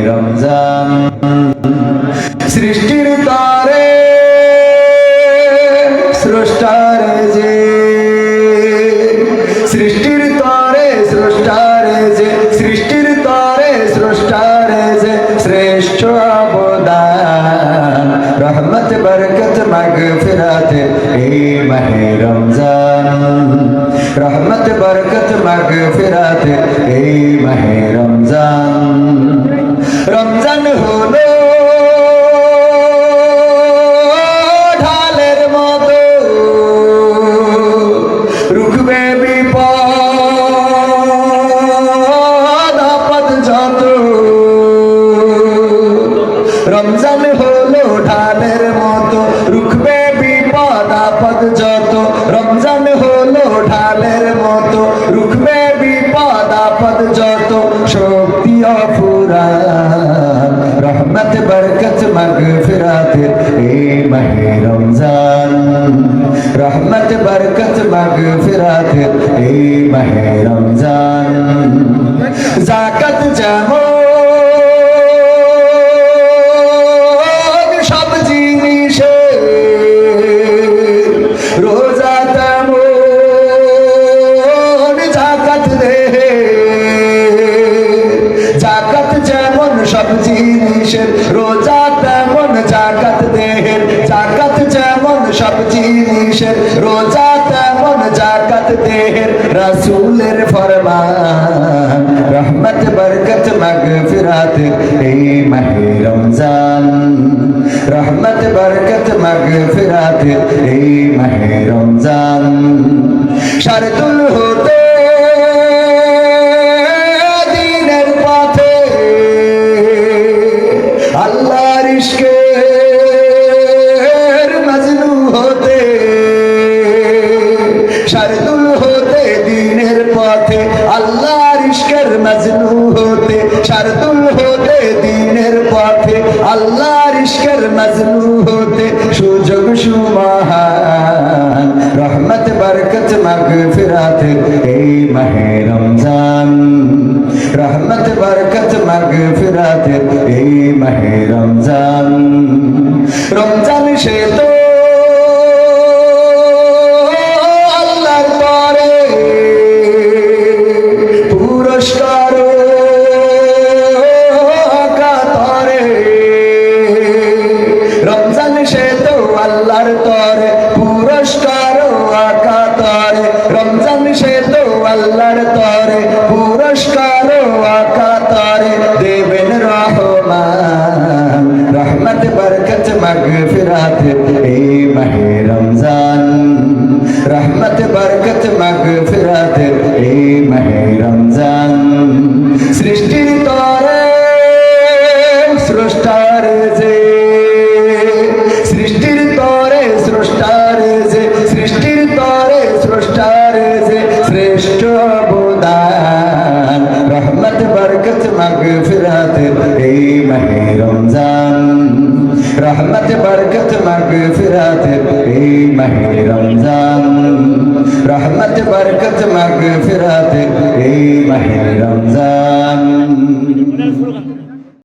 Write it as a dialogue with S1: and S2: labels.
S1: রমজান সৃষ্টির তারে স্রষ্টারে যে সৃষ্টির তারে স্রষ্টারে যে সৃষ্টির তারে স্রষ্টারে যে শ্রেষ্ঠ অবদান রহমত বরকত মাগফিরাত এই মাহে রমজান রহমত বরকত মাগফিরাত এই মাহে রমজান রমজান হলো ঢালের মতো রুখবে বিপদ আপদ যত রমজান হলো ঢালের মতো রুখবে বিপদ আপদ যত রমজান হলো ঢালের মতো রুখবে বিপদ আপদ যত শক্তি অফুরান রহমত বরকত মাগফিরাত এই মাহে রমজান রহমত বরকত মাগফিরাত এই মাহে রমজান যাকাত যেমন সব জিনিসে রোজা তেমন যাকাত দে যাকাত যেমন সব জিনিসের রোজা তেমন যাকাত দেহের যাকাত যেমন সব জিনিসের রোজা তেমন যাকাত দেহের রাসূলের ফরমান রহমত বরকত মাগফিরাত এই মাহে রমজান রহমত বরকত মাগফিরাত এই মাহে রমজান শারতুল হতে দ্বীনের পথে আল্লাহর ইশকের মজনু হতে শারতুল হতে দ্বীনের পথে আল্লাহর ইশকের মজনু হতে শারতুল হতে দ্বীনের পথে আল্লাহর ইশকের মজনু হতে সুযোগ সুমহান রহমত বরকত মাগফিরাত এই মাহে রমজান রহমত বরকত মাগফিরাত এই মাহে রমজান রমজান সে তো আল্লাহর তরে পুরস্কার কাতরে রমজান সে তো আল্লাহর তরে পুরস্কার কাতরে রমজান সে তো আল্লাহর তরে পুরস্কার কাতরে দেবেন রহমান রহমত বরকত মাগফিরাত এই মাহে রমজান রহমত বরকত মাগফিরাত এই মাহে রমজান সৃষ্টির তরে স্রষ্টার যে সৃষ্টির তরে স্রষ্টার যে সৃষ্টির তরে স্রষ্টার যে শ্রেষ্ঠ অবদান রহমত বরকত মাগফিরাত এই মাহে রমজান রহমত বরকত মাগফিরাত এই মাহে রমজান রহমত বরকত মাগফিরাত এই মাহে রমজান